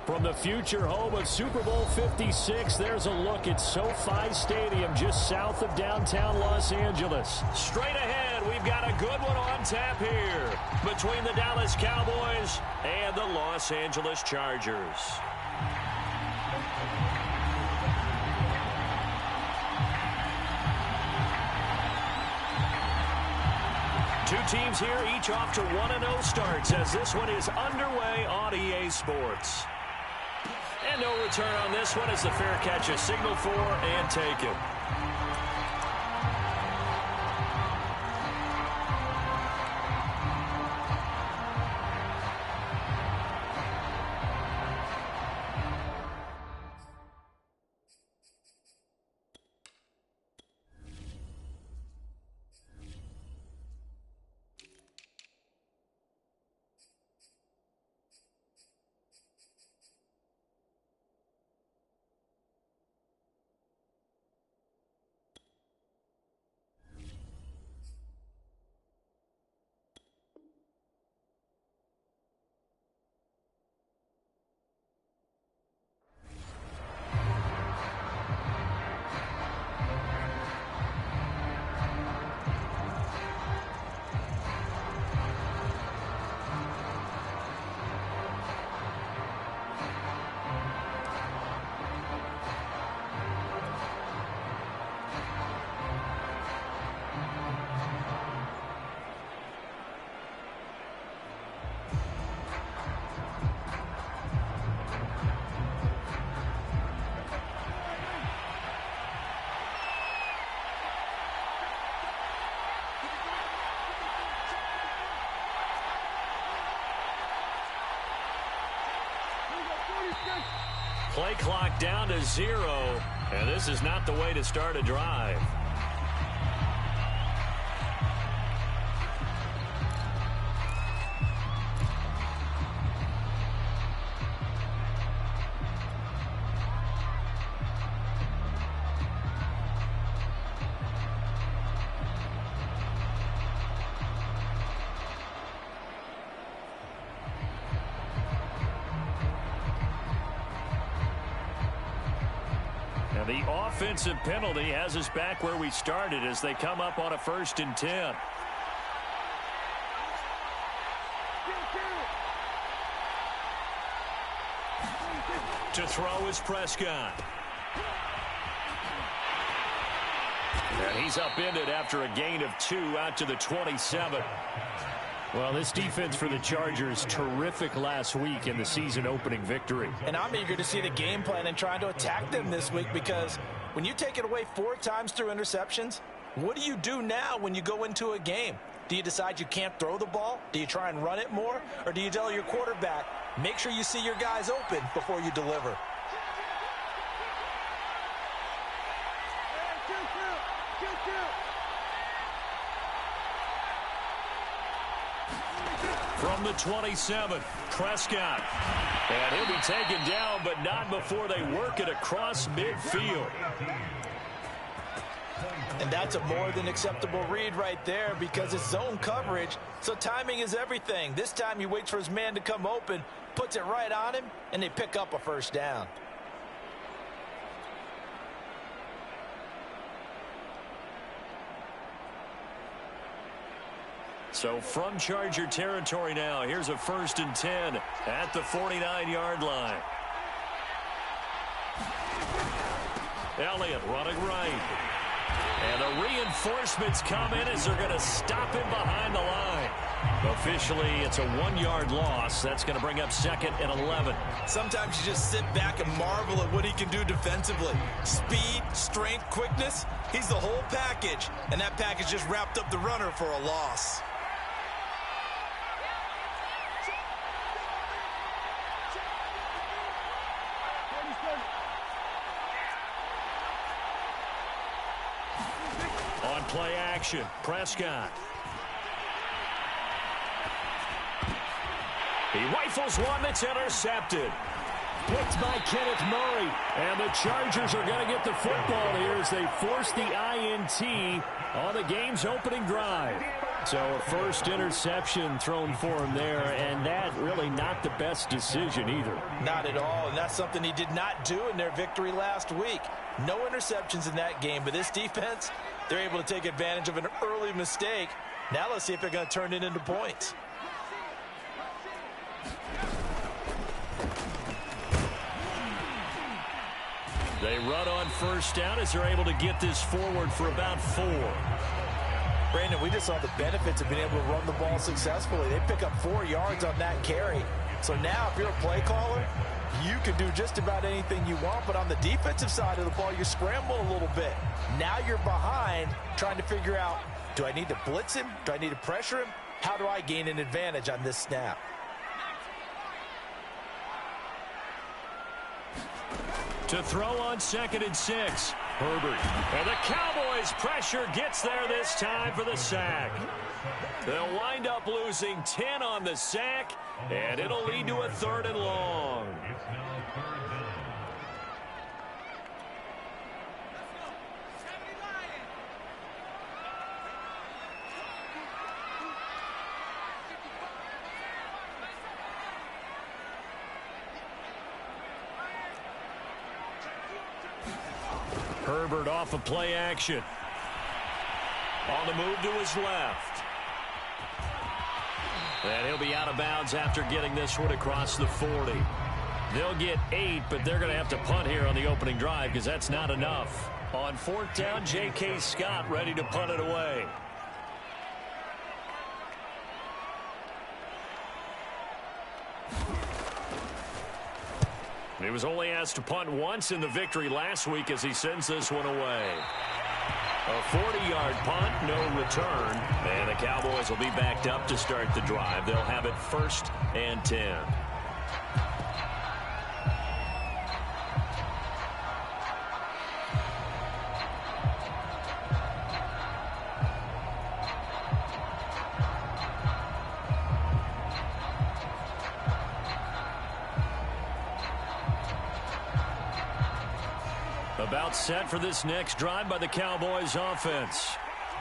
From the future home of Super Bowl 56, there's a look at SoFi Stadium just south of downtown Los Angeles. Straight ahead, we've got a good one on tap here between the Dallas Cowboys and the Los Angeles Chargers. Two teams here, each off to 1-0 starts as this one is underway on EA Sports. And no return on this one as the fair catch is signaled for and taken. Play clock down to 0, and this is not the way to start a drive. The offensive penalty has us back where we started as they come up on a 1st and 10. To throw is Prescott. And he's upended after a gain of 2 out to the 27. Well, this defense for the Chargers, terrific last week in the season-opening victory. And I'm eager to see the game plan and trying to attack them this week because when you take it away 4 times through interceptions, what do you do now when you go into a game? Do you decide you can't throw the ball? Do you try and run it more? Or do you tell your quarterback, make sure you see your guys open before you deliver? From the 27, Prescott. And he'll be taken down, but not before they work it across midfield. And that's a more than acceptable read right there because it's zone coverage, so timing is everything. This time he waits for his man to come open, puts it right on him, and they pick up a 1st down. So from Charger territory now, here's a 1st and 10 at the 49-yard line. Elliott running right. And the reinforcements come in as they're going to stop him behind the line. Officially, it's a 1-yard loss. That's going to bring up 2nd and 11. Sometimes you just sit back and marvel at what he can do defensively. Speed, strength, quickness, he's the whole package. And that package just wrapped up the runner for a loss. On play action, Prescott. He rifles one that's intercepted. Picked by Kenneth Murray. And the Chargers are going to get the football here as they force the INT on the game's opening drive. So a first interception thrown for him there, and that really not the best decision either. Not at all, and that's something he did not do in their victory last week. No interceptions in that game, but this defense, they're able to take advantage of an early mistake. Now let's see if they're going to turn it into points. They run on first down as they're able to get this forward for about 4. Brandon, we just saw the benefits of being able to run the ball successfully. They pick up 4 yards on that carry. So now if you're a play caller, you can do just about anything you want. But on the defensive side of the ball, you scramble a little bit. Now you're behind trying to figure out, do I need to blitz him? Do I need to pressure him? How do I gain an advantage on this snap? To throw on 2nd and 6. Herbert. And the Cowboys' pressure gets there this time for the sack. They'll wind up losing 10 on the sack, and it'll lead to a 3rd and long. Herbert off of play action. On the move to his left. And he'll be out of bounds after getting this one across the 40. They'll get 8, but they're going to have to punt here on the opening drive because that's not enough. On 4th down, J.K. Scott ready to punt it away. He was only asked to punt once in the victory last week as he sends this one away. A 40-yard punt, no return. And the Cowboys will be backed up to start the drive. They'll have it 1st and 10. About set for this next drive by the Cowboys offense.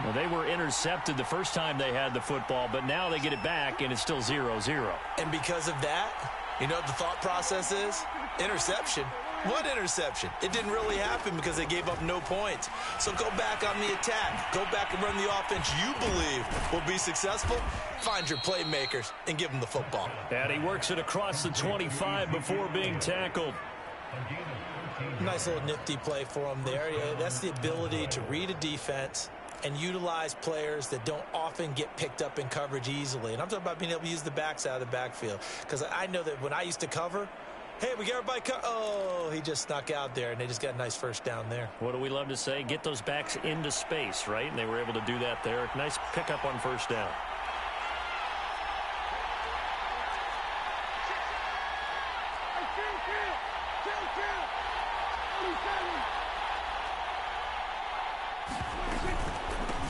Well, they were intercepted the first time they had the football, but now they get it back, and it's still 0-0. And because of that, you know what the thought process is? Interception. What interception? It didn't really happen because they gave up no points. So go back on the attack. Go back and run the offense you believe will be successful. Find your playmakers and give them the football. And he works it across the 25 before being tackled. Nice little nifty play for him there. Yeah, that's the ability to read a defense and utilize players that don't often get picked up in coverage easily. And I'm talking about being able to use the backs out of the backfield. Because I know that when I used to cover, hey, we get everybody oh, he just snuck out there, and they just got a nice first down there. What do we love to say? Get those backs into space, right? And they were able to do that there. Nice pickup on first down.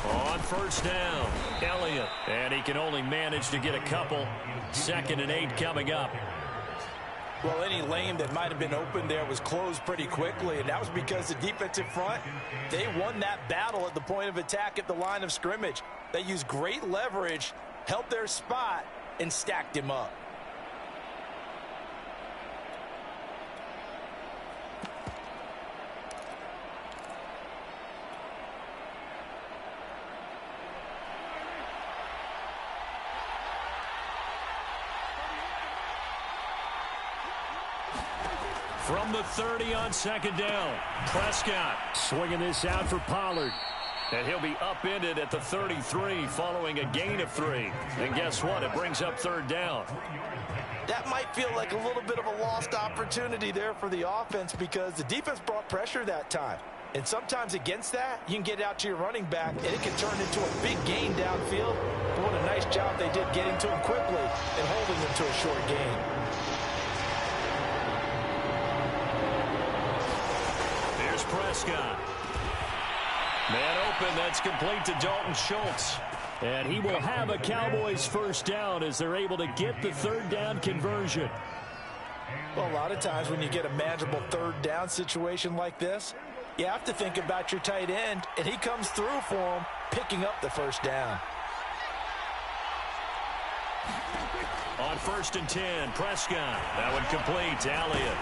On first down, Elliott. And he can only manage to get a couple. 2nd and 8 coming up. Well, any lane that might have been open there was closed pretty quickly, and that was because the defensive front, they won that battle at the point of attack at the line of scrimmage. They used great leverage, held their spot, and stacked him up. From the 30 on 2nd down, Prescott swinging this out for Pollard. And he'll be upended at the 33 following a gain of 3. And guess what? It brings up 3rd down. That might feel like a little bit of a lost opportunity there for the offense because the defense brought pressure that time. And sometimes against that, you can get out to your running back, and it can turn into a big gain downfield. But what a nice job they did getting to him quickly and holding him to a short gain. Prescott. Man open, that's complete to Dalton Schultz. And he will have a Cowboys first down as they're able to get the 3rd down conversion. Well, a lot of times when you get a manageable 3rd down situation like this, you have to think about your tight end, and he comes through for him, picking up the first down. On 1st and 10, Prescott. That one complete to Elliott.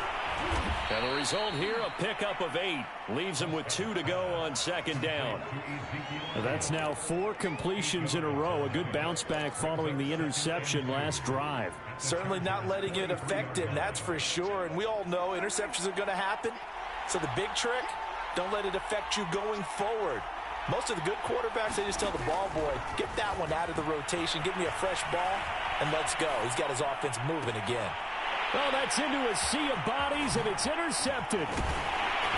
And the result here, a pickup of 8. Leaves him with 2 to go on 2nd down. That's now 4 completions in a row. A good bounce back following the interception last drive. Certainly not letting it affect him, that's for sure. And we all know interceptions are going to happen. So the big trick, don't let it affect you going forward. Most of the good quarterbacks, they just tell the ball boy, get that one out of the rotation, give me a fresh ball, and let's go. He's got his offense moving again. Well, that's into a sea of bodies, and it's intercepted.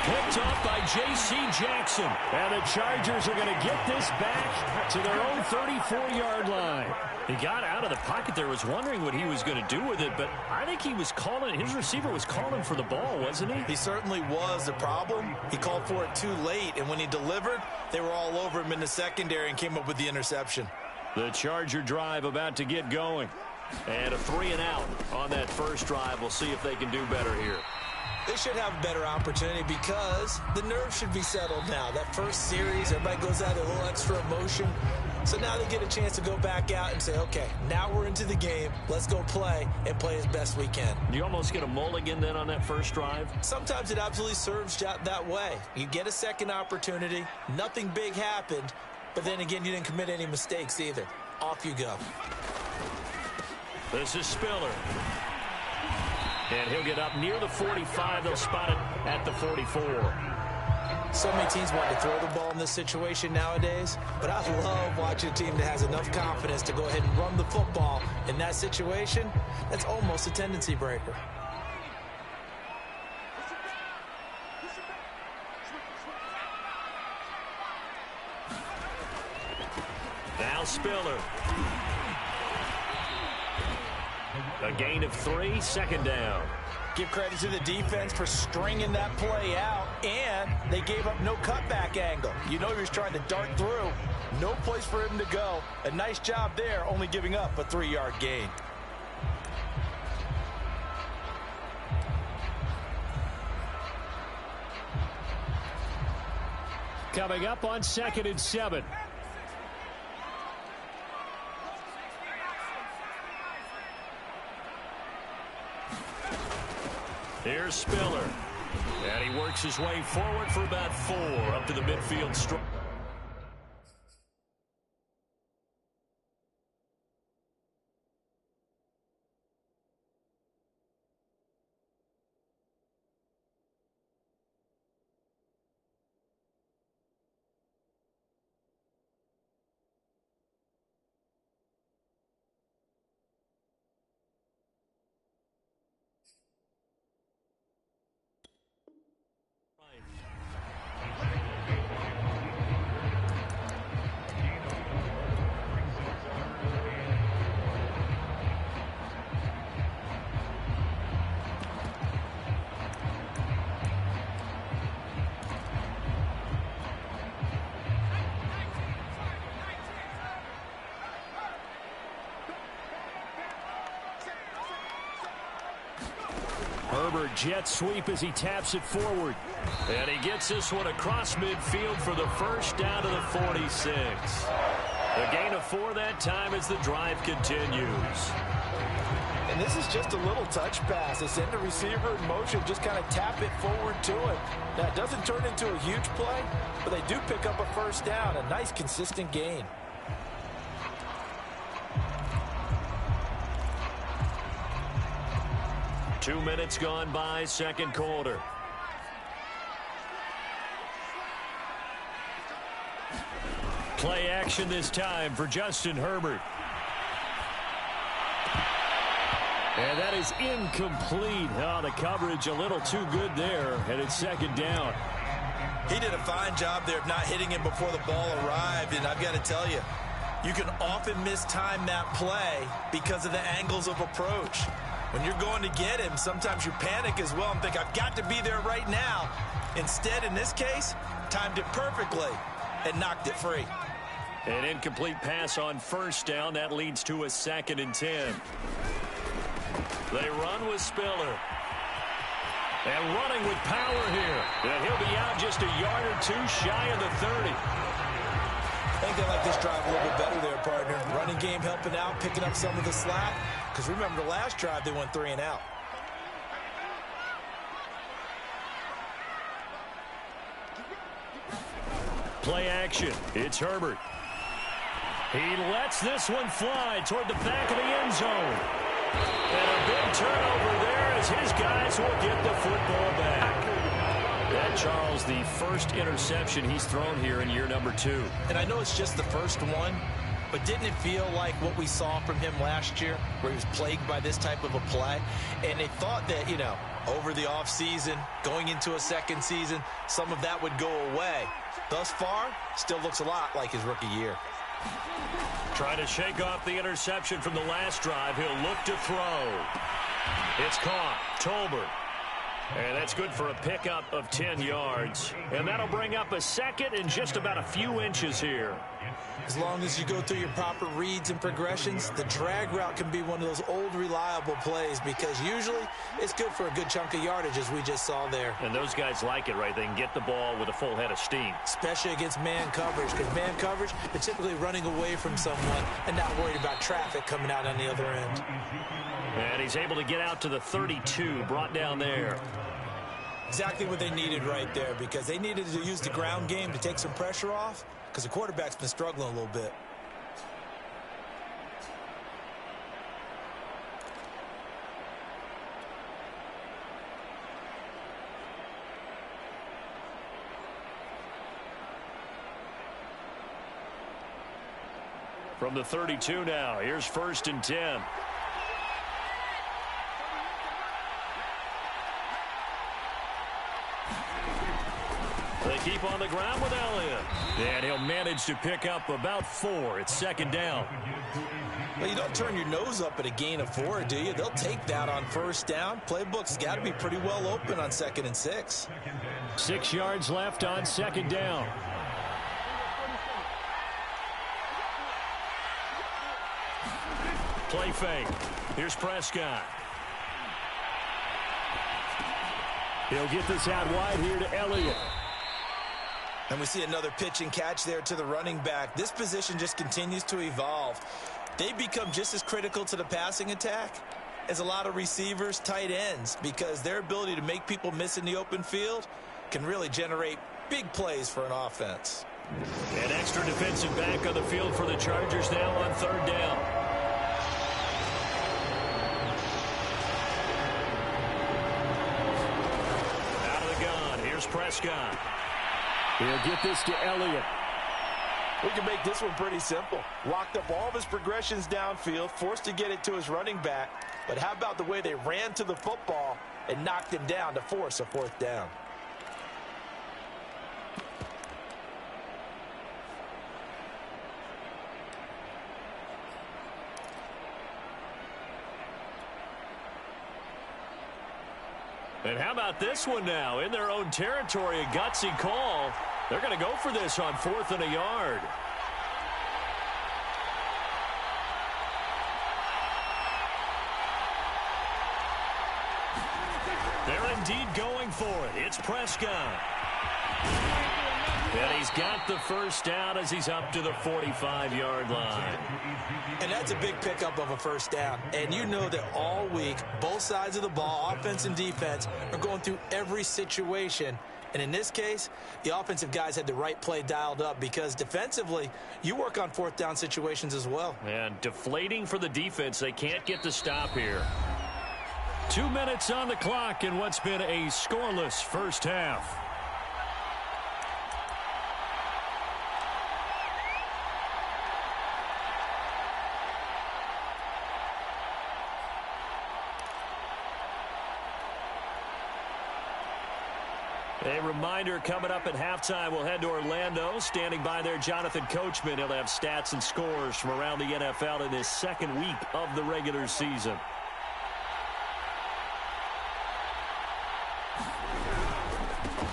Picked off by J.C. Jackson. And the Chargers are going to get this back to their own 34-yard line. He got out of the pocket there, was wondering what he was going to do with it, but I think he was calling, his receiver was calling for the ball, wasn't he? He certainly was. The problem, he called for it too late, and when he delivered, they were all over him in the secondary and came up with the interception. The Charger drive about to get going. And a 3-and-out on that first drive. We'll see if they can do better here. They should have a better opportunity because the nerves should be settled now. That first series, everybody goes out with a little extra emotion. So now they get a chance to go back out and say, okay, now we're into the game. Let's go play and play as best we can. You almost get a mulligan then on that first drive? Sometimes it absolutely serves that way. You get a second opportunity. Nothing big happened. But then again, you didn't commit any mistakes either. Off you go. This is Spiller. And he'll get up near the 45. They'll spot it at the 44. So many teams want to throw the ball in this situation nowadays, but I love watching a team that has enough confidence to go ahead and run the football. In that situation, that's almost a tendency breaker. Now Spiller. A gain of 3, 2nd down. Give credit to the defense for stringing that play out, and they gave up no cutback angle. You know he was trying to dart through. No place for him to go. A nice job there, only giving up a 3-yard gain. Coming up on 2nd and 7. Here's Spiller. And he works his way forward for about 4 up to the midfield stripe. Herbert jet sweep as he taps it forward. And he gets this one across midfield for the first down to the 46. A gain of 4 that time as the drive continues. And this is just a little touch pass. They send the receiver in motion, just kind of tap it forward to him. Now, it doesn't turn into a huge play, but they do pick up a first down. A nice, consistent gain. Two minutes gone by, second quarter. Play action this time for Justin Herbert. And that is incomplete. Oh, the coverage a little too good there, and it's second down. He did a fine job there of not hitting him before the ball arrived, and I've got to tell you, you can often mistime that play because of the angles of approach. When you're going to get him, sometimes you panic as well and think, I've got to be there right now. Instead, in this case, timed it perfectly and knocked it free. An incomplete pass on first down. That leads to a 2nd and 10. They run with Spiller. And running with power here. And he'll be out just a yard or 2 shy of the 30. I think they like this drive a little bit better there, partner. Running running game helping out, picking up some of the slack. Because remember, the last drive, they went 3 and out. Play action. It's Herbert. He lets this one fly toward the back of the end zone. And a big turnover there as his guys will get the football back. That, Charles, the first interception he's thrown here in year number 2. And I know it's just the first one, but didn't it feel like what we saw from him last year, where he was plagued by this type of a play? And they thought that, you know, over the offseason, going into a second season, some of that would go away. Thus far, still looks a lot like his rookie year. Trying to shake off the interception from the last drive. He'll look to throw. It's caught. Tolbert. And that's good for a pickup of 10 yards. And that'll bring up a second and just about a few inches here. As long as you go through your proper reads and progressions, the drag route can be one of those old reliable plays because usually it's good for a good chunk of yardage, as we just saw there. And those guys like it, right? They can get the ball with a full head of steam. Especially against man coverage, because man coverage, they're typically running away from someone and not worried about traffic coming out on the other end. And he's able to get out to the 32, brought down there. Exactly what they needed right there, because they needed to use the ground game to take some pressure off, because the quarterback's been struggling a little bit. From the 32 now, here's 1st and 10. They keep on the ground with Elliott. And he'll manage to pick up about 4. It's 2nd down. Well, you don't turn your nose up at a gain of 4, do you? They'll take that on 1st down. Playbook's got to be pretty well open on 2nd and 6. 6 yards left on 2nd down. Play fake. Here's Prescott. He'll get this out wide here to Elliott. And we see another pitch and catch there to the running back. This position just continues to evolve. They become just as critical to the passing attack as a lot of receivers, tight ends, because their ability to make people miss in the open field can really generate big plays for an offense. An extra defensive back on the field for the Chargers now on 3rd down. Out of the gun, here's Prescott. He'll get this to Elliott. We can make this one pretty simple. Locked up all of his progressions downfield, forced to get it to his running back. But how about the way they ran to the football and knocked him down to force a 4th down? And how about this one now? In their own territory, a gutsy call. They're going to go for this on 4th and a yard. They're indeed going for it. It's Prescott. And he's got the 1st down as he's up to the 45-yard line. And that's a big pickup of a 1st down. And you know that all week, both sides of the ball, offense and defense, are going through every situation. And in this case, the offensive guys had the right play dialed up because defensively, you work on 4th down situations as well. And deflating for the defense. They can't get the stop here. 2 minutes on the clock in what's been a scoreless first half. A reminder coming up at halftime, we'll head to Orlando. Standing by there, Jonathan Coachman. He'll have stats and scores from around the NFL in this 2nd week of the regular season.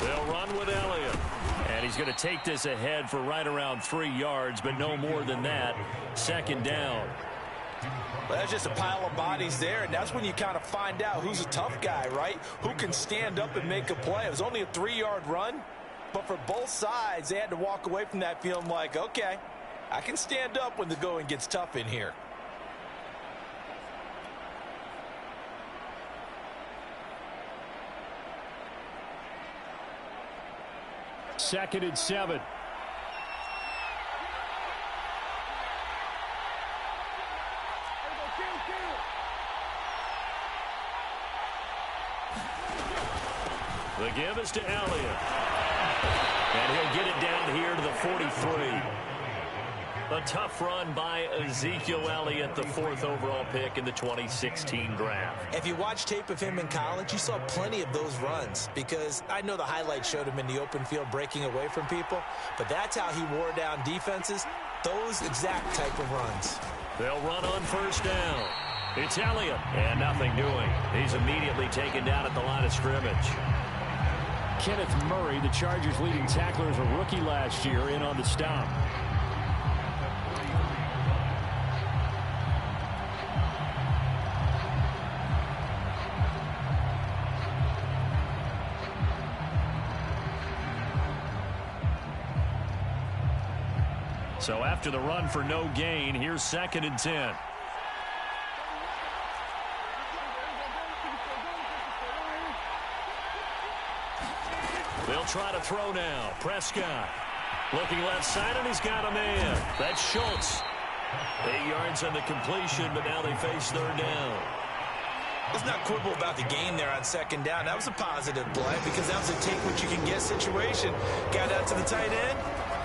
They'll run with Elliott. And he's going to take this ahead for right around 3 yards, but no more than that. 2nd down. Well, that's just a pile of bodies there, and that's when you kind of find out who's a tough guy, right? Who can stand up and make a play. It was only a 3-yard run, but for both sides, they had to walk away from that feeling like, okay, I can stand up when the going gets tough in here. Second and 7. The give is to Elliott. And he'll get it down here to the 43. A tough run by Ezekiel Elliott, the 4th overall pick in the 2016 draft. If you watch tape of him in college, you saw plenty of those runs, because I know the highlights showed him in the open field breaking away from people, but that's how he wore down defenses, those exact type of runs. They'll run on first down. It's Elliott, and nothing doing. He's immediately taken down at the line of scrimmage. Kenneth Murray, the Chargers' leading tackler, as a rookie last year, in on the stop. So after the run for no gain, here's 2nd and 10. They'll try to throw now. Prescott looking left side, and he's got a man. That's Schultz. 8 yards on the completion, but now they face 3rd down. Let's not quibble about the gain there on 2nd down. That was a positive play, because that was a take-what-you-can-get situation. Got out to the tight end.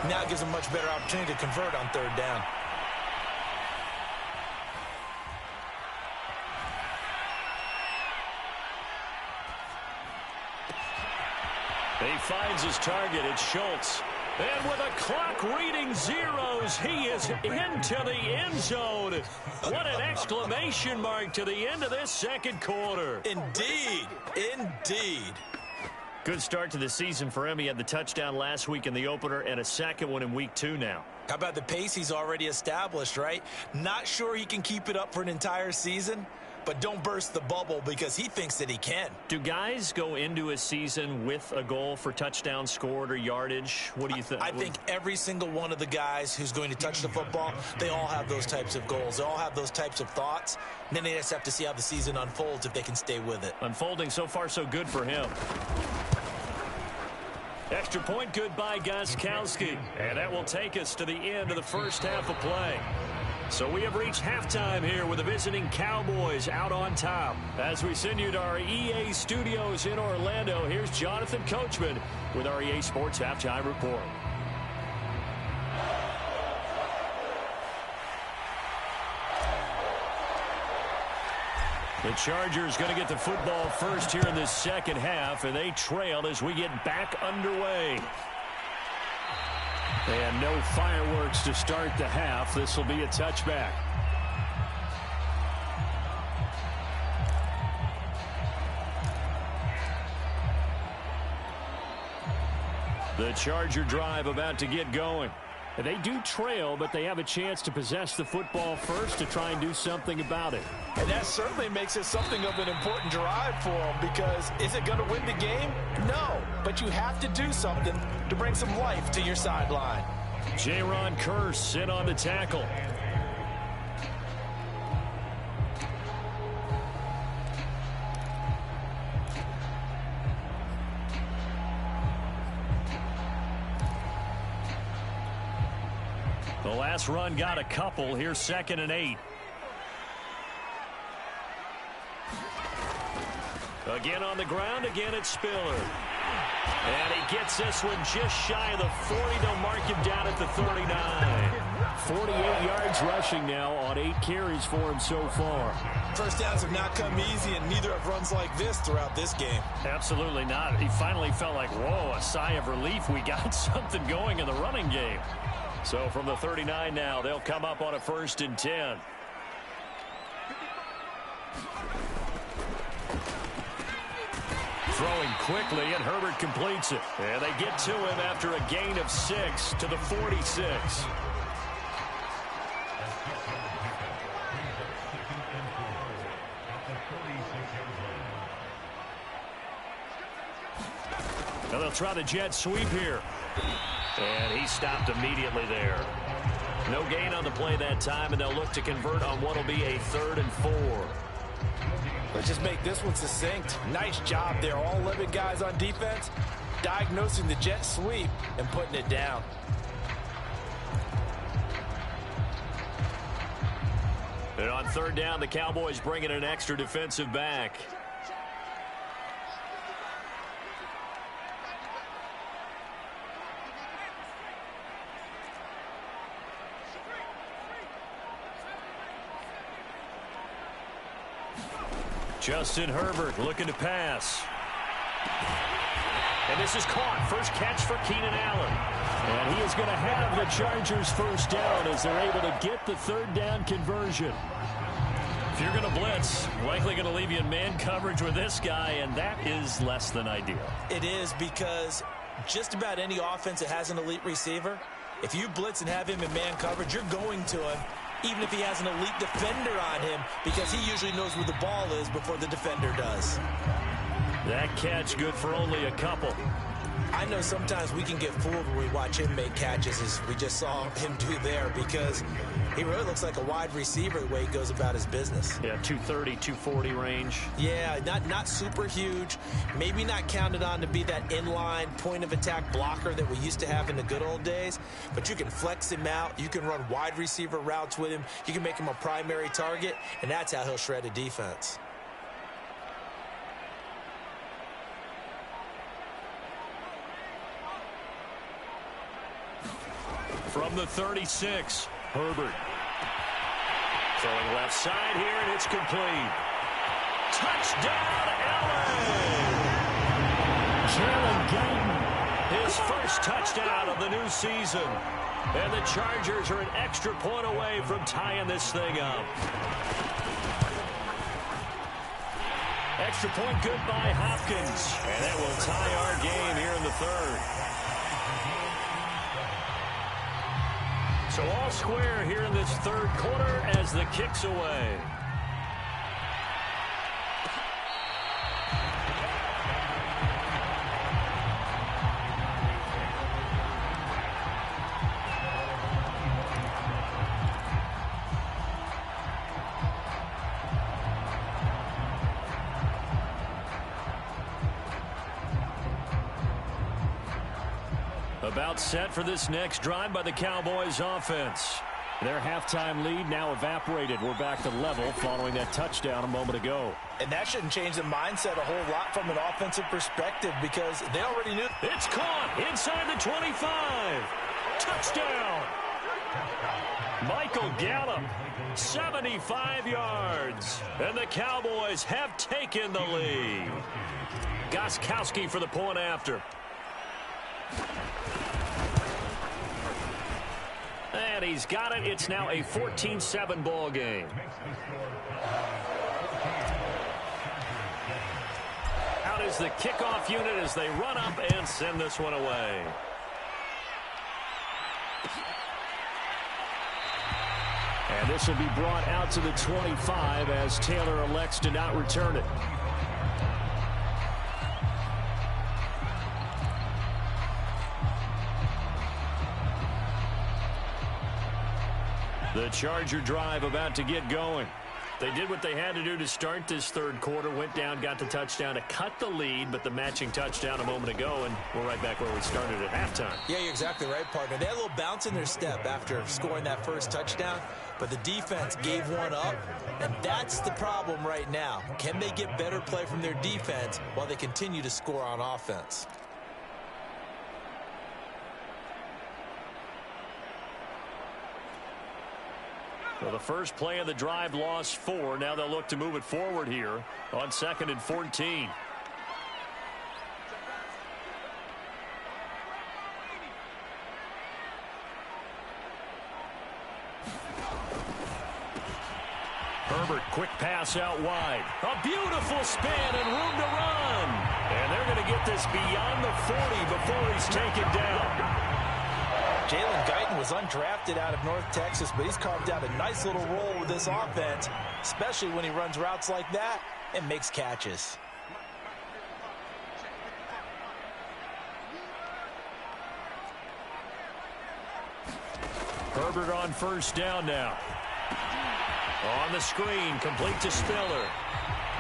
Now it gives them much better opportunity to convert on 3rd down. He finds his target. It's Schultz. And with a clock reading zeros, he is into the end zone. What an exclamation mark to the end of this 2nd quarter. Indeed. Indeed. Good start to the season for him. He had the touchdown last week in the opener and a 2nd one in week 2 now. How about the pace he's already established, right? Not sure he can keep it up for an entire season, but don't burst the bubble, because he thinks that he can. Do guys go into a season with a goal for touchdown scored or yardage? What do you think? I think every single one of the guys who's going to touch the football, they all have those types of goals. They all have those types of thoughts. And then they just have to see how the season unfolds if they can stay with it. Unfolding so far so good for him. Extra point good by Gostkowski. And that will take us to the end of the first half of play. So we have reached halftime here with the visiting Cowboys out on top. As we send you to our EA studios in Orlando, here's Jonathan Coachman with our EA Sports Halftime Report. The Chargers going to get the football first here in this 2nd half, and they trail as we get back underway. And no fireworks to start the half. This will be a touchback. The Charger drive about to get going. They do trail, but they have a chance to possess the football first to try and do something about it. And that certainly makes it something of an important drive for them, because is it going to win the game? No, but you have to do something to bring some life to your sideline. Jaron Kearse in on the tackle. The last run got a couple. Here's 2nd and 8. Again on the ground. Again it's Spiller. And he gets this one just shy of the 40. They'll mark him down at the 39. 48 yards rushing now on 8 carries for him so far. First downs have not come easy, and neither have runs like this throughout this game. Absolutely not. He finally felt like, whoa, a sigh of relief. We got something going in the running game. So from the 39 now, they'll come up on a 1st and 10. Throwing quickly, and Herbert completes it. And they get to him after a gain of 6 to the 46. Now they'll try the jet sweep here. And he stopped immediately there. No gain on the play that time, and they'll look to convert on what will be a 3rd and 4. Let's just make this one succinct. Nice job there. All 11 guys on defense, diagnosing the jet sweep and putting it down. And on 3rd down, the Cowboys bring in an extra defensive back. Justin Herbert looking to pass. And this is caught. First catch for Keenan Allen. And he is going to have the Chargers first down as they're able to get the 3rd down conversion. If you're going to blitz, likely going to leave you in man coverage with this guy, and that is less than ideal. It is, because just about any offense that has an elite receiver, if you blitz and have him in man coverage, you're going to him, even if he has an elite defender on him, because he usually knows where the ball is before the defender does. That catch good for only a couple. I know sometimes we can get fooled when we watch him make catches, as we just saw him do there, because he really looks like a wide receiver the way he goes about his business. Yeah, 230, 240 range. Yeah, not super huge. Maybe not counted on to be that inline point-of-attack blocker that we used to have in the good old days, but you can flex him out. You can run wide receiver routes with him. You can make him a primary target, and that's how he'll shred a defense. From the 36, Herbert. Throwing left side here, and it's complete. Touchdown, Allen! Jalen Guyton. His first touchdown of the new season. And the Chargers are an extra point away from tying this thing up. Extra point good by Hopkins. And that will tie our game here in the 3rd. So all square here in this 3rd quarter as the kick's away. About set for this next drive by the Cowboys offense. Their halftime lead now evaporated. We're back to level following that touchdown a moment ago. And that shouldn't change the mindset a whole lot from an offensive perspective, because they already knew. It's caught inside the 25. Touchdown. Michael Gallup, 75 yards. And the Cowboys have taken the lead. Gostkowski for the point after. And he's got it. It's now a 14-7 ball game. Out is the kickoff unit as they run up and send this one away. And this will be brought out to the 25 as Taylor elects to not return it. The Charger drive about to get going. They did what they had to do to start this 3rd quarter. Went down, got the touchdown to cut the lead, but the matching touchdown a moment ago, and we're right back where we started at halftime. Yeah, you're exactly right, partner. They had a little bounce in their step after scoring that first touchdown, but the defense gave one up, and that's the problem right now. Can they get better play from their defense while they continue to score on offense? Well, the first play of the drive lost 4. Now they'll look to move it forward here on 2nd and 14. Herbert, quick pass out wide. A beautiful spin and room to run. And they're going to get this beyond the 40 before he's taken down. Jalen Guyton was undrafted out of North Texas, but he's carved out a nice little role with this offense, especially when he runs routes like that and makes catches. Herbert on first down now. On the screen, complete to Spiller.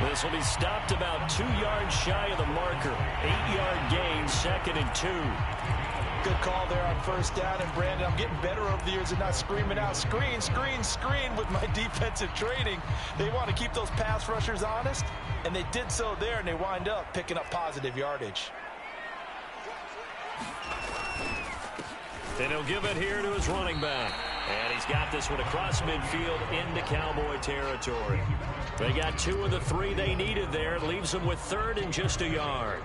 This will be stopped about 2 yards shy of the marker. 8-yard gain, 2nd and 2. Good call there on first down. And, Brandon, I'm getting better over the years and not screaming out, screen, screen, screen with my defensive training. They want to keep those pass rushers honest, and they did so there, and they wind up picking up positive yardage. And he'll give it here to his running back. And he's got this one across midfield into Cowboy territory. They got 2 of the 3 they needed there. It leaves them with 3rd and just a yard.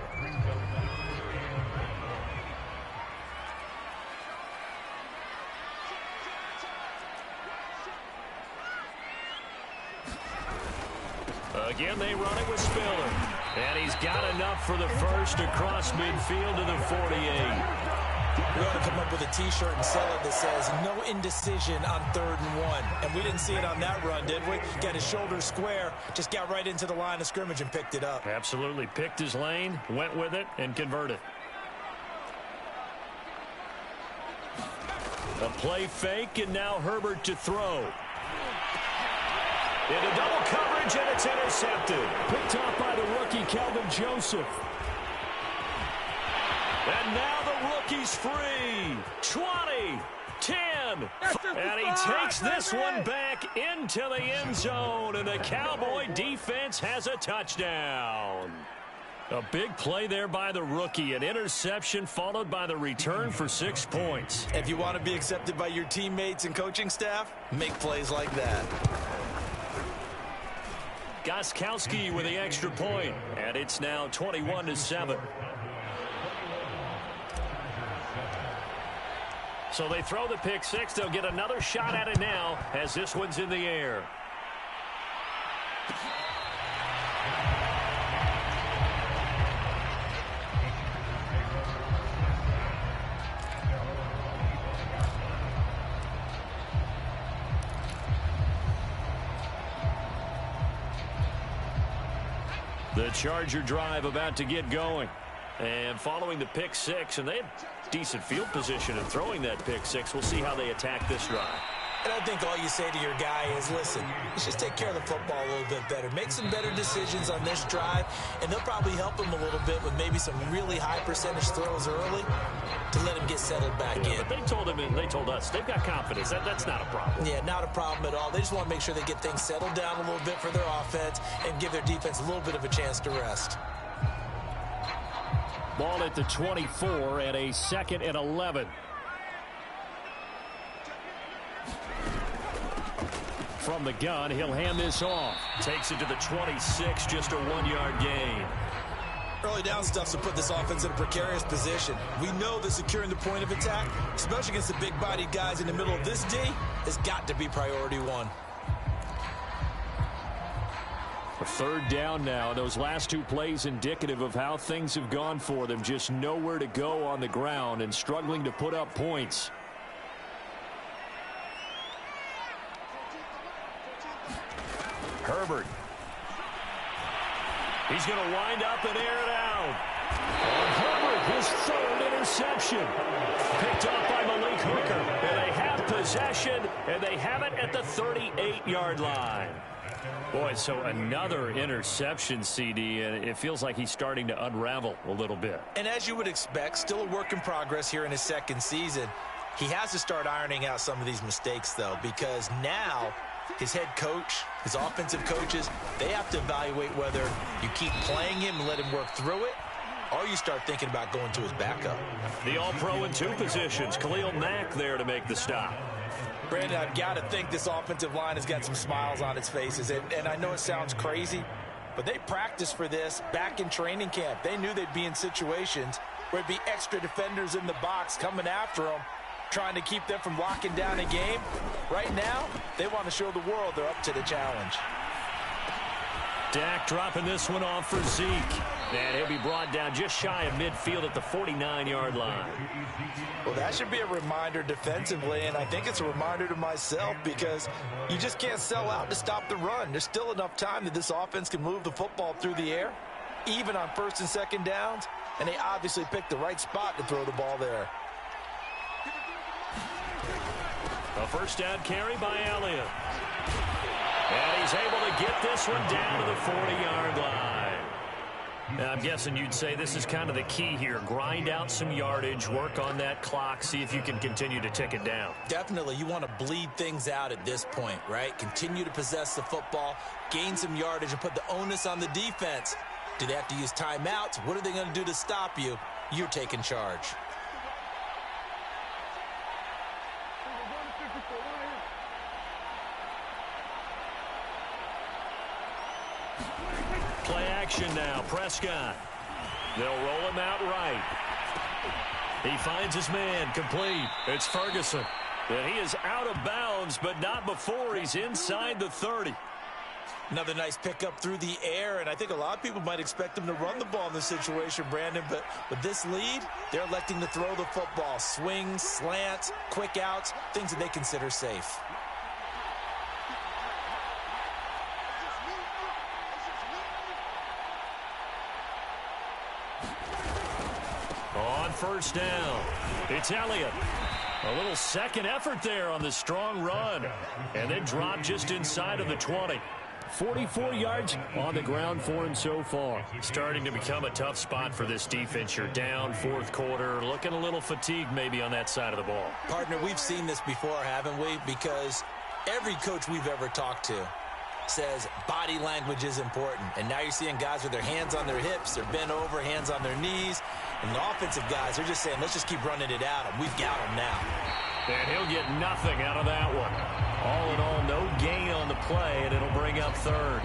Again, they run it with Spiller. And he's got enough for the first across midfield to the 48. We ought to come up with a T-shirt and sell it that says, no indecision on 3rd and 1. And we didn't see it on that run, did we? Got his shoulders square, just got right into the line of scrimmage and picked it up. Absolutely. Picked his lane, went with it, and converted. A play fake, and now Herbert to throw. Into double coverage, and it's intercepted. Picked off by the rookie, Kelvin Joseph. And now the rookie's free. 20, 10. And he takes this one back into the end zone. And the Cowboy defense has a touchdown. A big play there by the rookie. An interception followed by the return for 6 points. If you want to be accepted by your teammates and coaching staff, make plays like that. Gostkowski with the extra point. And it's now 21-7. So they throw the pick six. They'll get another shot at it now as this one's in the air. The Charger drive about to get going. And following the pick six, and they had decent field position in throwing that pick six. We'll see how they attack this drive. And I think all you say to your guy is, listen, let's just take care of the football a little bit better. Make some better decisions on this drive, and they'll probably help him a little bit with maybe some really high percentage throws early to let him get settled back in. But they told him, and they told us, they've got confidence. That's not a problem. Yeah, not a problem at all. They just want to make sure they get things settled down a little bit for their offense and give their defense a little bit of a chance to rest. Ball at the 24 and a 2nd and 11. From the gun, he'll hand this off. Takes it to the 26, just a 1-yard gain. Early down stuff to put this offense in a precarious position. We know that securing the point of attack, especially against the big-bodied guys in the middle of this D, has got to be priority one. A 3rd down now. Those last 2 plays indicative of how things have gone for them. Just nowhere to go on the ground and struggling to put up points. Herbert. He's going to wind up and air it out. And Herbert, his 3rd interception. Picked off by Malik Hooker. And they have possession, and they have it at the 38-yard line. Boy, so another interception, CD, and it feels like he's starting to unravel a little bit. And as you would expect, still a work in progress here in his 2nd season. He has to start ironing out some of these mistakes, though, because now his head coach, his offensive coaches, they have to evaluate whether you keep playing him and let him work through it, or you start thinking about going to his backup. The all-pro in 2 positions. Khalil Mack there to make the stop. Brandon, I've got to think this offensive line has got some smiles on its faces. And I know it sounds crazy, but they practiced for this back in training camp. They knew they'd be in situations where it'd be extra defenders in the box coming after them, trying to keep them from locking down a game. Right now, they want to show the world they're up to the challenge. Dak dropping this one off for Zeke. And he'll be brought down just shy of midfield at the 49-yard line. Well, that should be a reminder defensively, and I think it's a reminder to myself because you just can't sell out to stop the run. There's still enough time that this offense can move the football through the air, even on 1st and 2nd downs, and they obviously picked the right spot to throw the ball there. A first down carry by Elliott. And he's able to get this one down to the 40-yard line. Now, I'm guessing you'd say this is kind of the key here. Grind out some yardage, work on that clock, see if you can continue to tick it down. Definitely. You want to bleed things out at this point, right? Continue to possess the football, gain some yardage, and put the onus on the defense. Do they have to use timeouts? What are they going to do to stop you? You're taking charge. Play action now. Prescott. They'll roll him out right. He finds his man. Complete. It's Ferguson. And he is out of bounds, but not before he's inside the 30. Another nice pickup through the air, and I think a lot of people might expect them to run the ball in this situation, Brandon, but with this lead, they're electing to throw the football. Swings, slants, quick outs, things that they consider safe. On first down, it's Elliott. A little second effort there on the strong run, and then dropped just inside of the 20. 44 yards on the ground for him so far. Starting to become a tough spot for this defense. You're down fourth quarter, looking a little fatigued maybe on that side of the ball. Partner, we've seen this before, haven't we? Because every coach we've ever talked to says body language is important. And now you're seeing guys with their hands on their hips, they're bent over, hands on their knees. And the offensive guys, they're just saying, let's just keep running it at him. We've got him now. And he'll get nothing out of that one. All in all, no gain on the play, and it'll bring up third.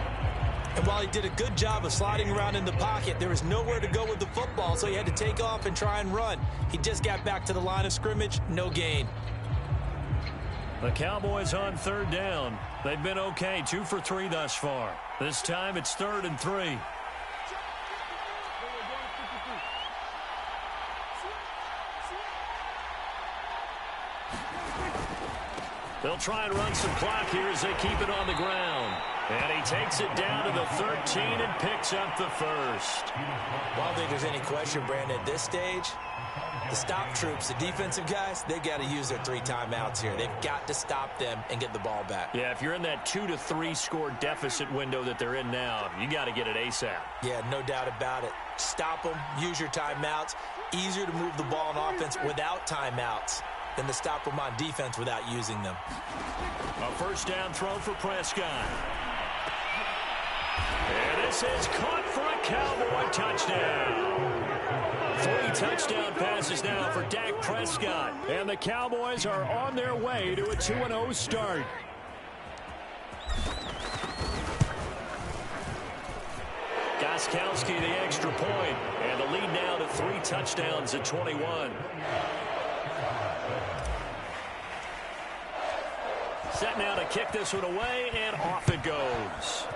And while he did a good job of sliding around in the pocket, there was nowhere to go with the football, so he had to take off and try and run. He just got back to the line of scrimmage, no gain. The Cowboys on third down. They've been okay, 2 for 3 thus far. This time it's 3rd and 3. They'll try and run some clock here as they keep it on the ground. And he takes it down to the 13 and picks up the first. Well, I don't think there's any question, Brandon, at this stage, the stop troops, the defensive guys, they got to use their 3 timeouts here. They've got to stop them and get the ball back. Yeah, if you're in that 2 to 3 score deficit window that they're in now, you got to get it ASAP. Yeah, no doubt about it. Stop them, use your timeouts. Easier to move the ball on offense without timeouts than to stop them on defense without using them. A first down throw for Prescott. And this is caught for a Cowboy touchdown. 3 touchdown passes now for Dak Prescott. And the Cowboys are on their way to a 2-0 start. Gostkowski the extra point. And the lead now to 3 touchdowns at 21. Set now to kick this one away, and off it goes.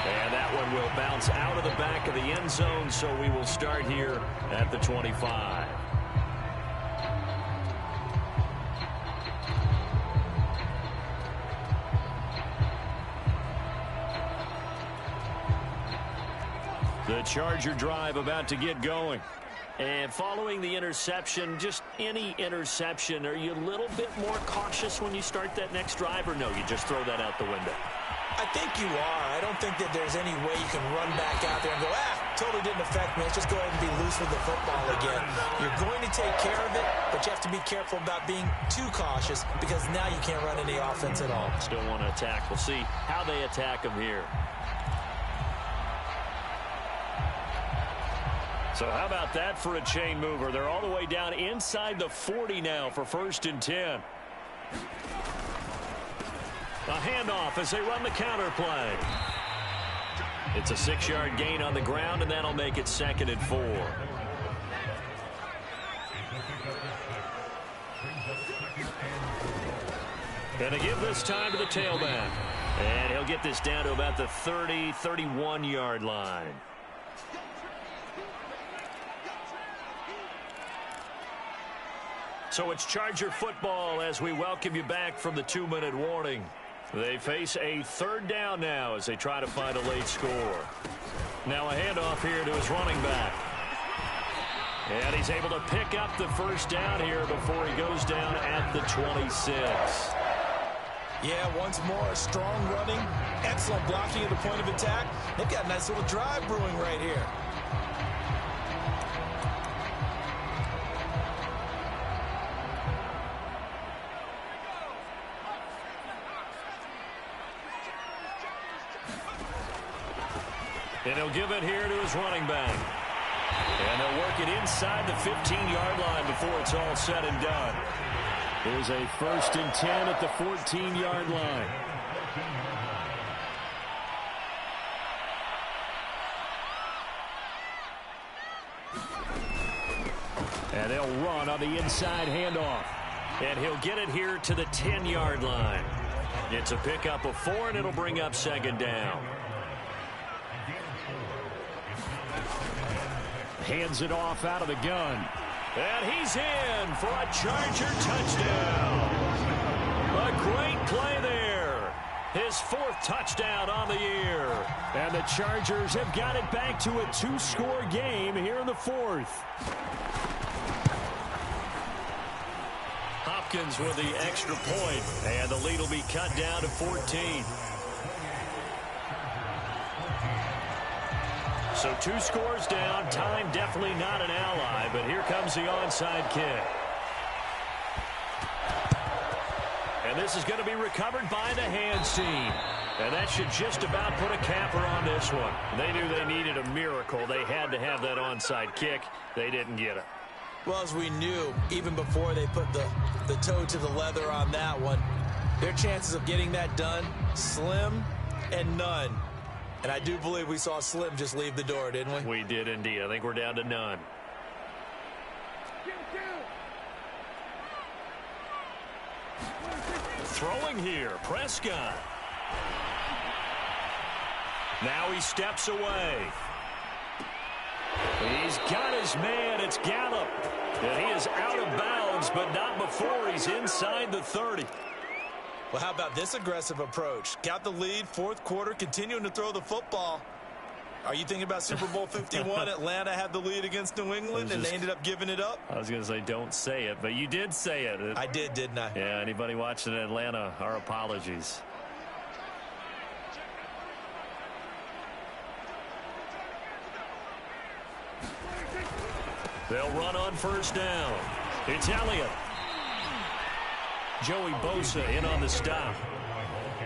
And that one will bounce out of the back of the end zone, so we will start here at the 25. The Charger drive about to get going. And following the interception, just any interception, are you a little bit more cautious when you start that next drive, or no, you just throw that out the window? I think you are. I don't think that there's any way you can run back out there and go, totally didn't affect me. Let's just go ahead and be loose with the football again. You're going to take care of it, but you have to be careful about being too cautious because now you can't run any offense at all. Still want to attack. We'll see how they attack them here. So how about that for a chain mover? They're all the way down inside the 40 now for 1st and 10. A handoff as they run the counter play. It's a 6-yard gain on the ground, and that'll make it 2nd and 4. And they give this time to the tailback. And he'll get this down to about the 30, 31-yard line. So it's Charger football as we welcome you back from the 2-minute warning. They face a 3rd down now as they try to find a late score. Now a handoff here to his running back. And he's able to pick up the first down here before he goes down at the 26. Yeah, once more, strong running, excellent blocking at the point of attack. They've got a nice little drive brewing right here. And he'll give it here to his running back. And they'll work it inside the 15-yard line before it's all said and done. There's a 1st and 10 at the 14-yard line. And they'll run on the inside handoff. And he'll get it here to the 10-yard line. It's a pickup of 4, and it'll bring up 2nd down. Hands it off out of the gun. And he's in for a Charger touchdown. A great play there. His 4th touchdown on the year. And the Chargers have got it back to a 2-score game here in the 4th. Hopkins with the extra point, and the lead will be cut down to 14. So 2 scores down. Time definitely not an ally, but here comes the onside kick. And this is going to be recovered by the hands team. And that should just about put a capper on this one. They knew they needed a miracle. They had to have that onside kick. They didn't get it. Well, as we knew, even before they put the toe to the leather on that one, their chances of getting that done, slim and none. And I do believe we saw Slim just leave the door, didn't we? We did indeed. I think we're down to none. Throwing here, Prescott. Now he steps away. He's got his man. It's Gallup. And he is out of bounds, but not before he's inside the 30. Well, how about this aggressive approach? Got the lead, 4th quarter, continuing to throw the football. Are you thinking about Super Bowl 51? Atlanta had the lead against New England, and they ended up giving it up? I was going to say don't say it, but you did say it. I did, didn't I? Yeah, anybody watching in Atlanta, our apologies. They'll run on 1st down. It's Elliott. Joey Bosa in on the stop.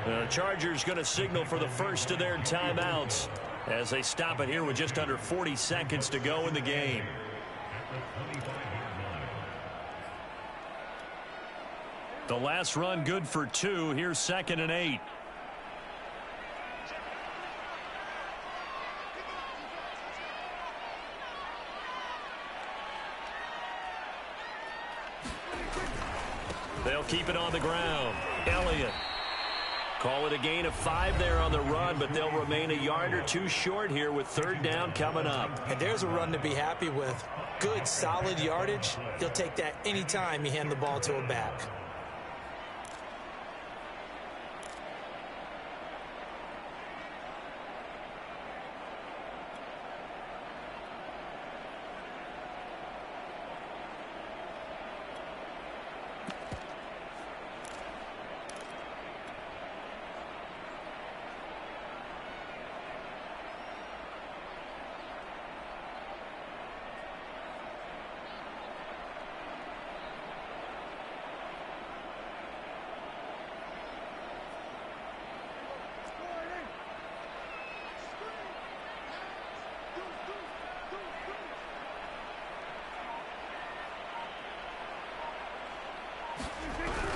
The Chargers going to signal for the first of their timeouts as they stop it here with just under 40 seconds to go in the game. The last run good for 2. Here's 2nd and 8. They'll keep it on the ground. Elliott. Call it a gain of 5 there on the run, but they'll remain a yard or 2 short here with 3rd down coming up. And there's a run to be happy with. Good, solid yardage. He'll take that anytime you hand the ball to a back.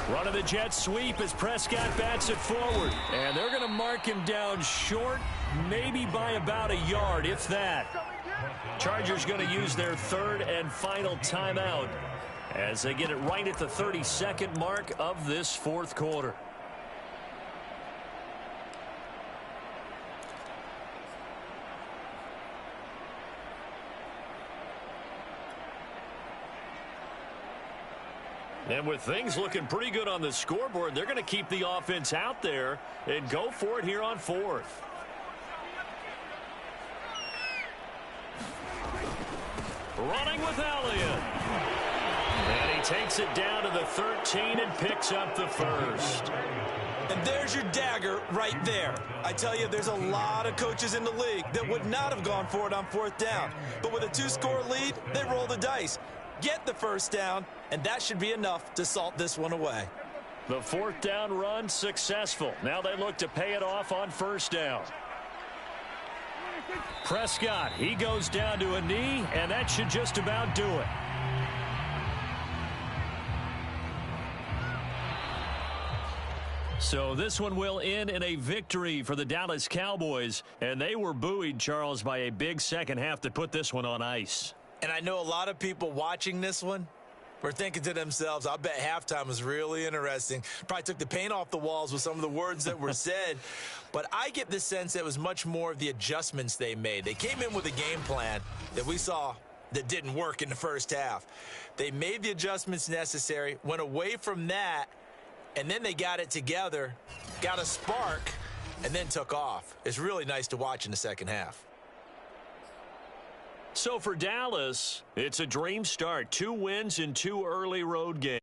Running the jet sweep as Prescott bats it forward. And they're going to mark him down short, maybe by about a yard, if that. Chargers going to use their 3rd and final timeout as they get it right at the 32nd mark of this 4th quarter. And with things looking pretty good on the scoreboard, they're going to keep the offense out there and go for it here on 4th. running with Elliott. And he takes it down to the 13 and picks up the first. And there's your dagger right there. I tell you, there's a lot of coaches in the league that would not have gone for it on 4th down. But with a 2-score lead, they roll the dice. Get the first down, and that should be enough to salt this one away. The 4th down run successful. Now they look to pay it off on 1st down. Prescott, he goes down to a knee, and that should just about do it. So this one will end in a victory for the Dallas Cowboys, and they were buoyed, Charles, by a big second half to put this one on ice. And I know a lot of people watching this one were thinking to themselves, I bet halftime was really interesting. Probably took the paint off the walls with some of the words that were said. But I get the sense that it was much more of the adjustments they made. They came in with a game plan that we saw that didn't work in the first half. They made the adjustments necessary, went away from that, and then they got it together, got a spark, and then took off. It's really nice to watch in the second half. So for Dallas, it's a dream start. 2 wins in 2 early road games.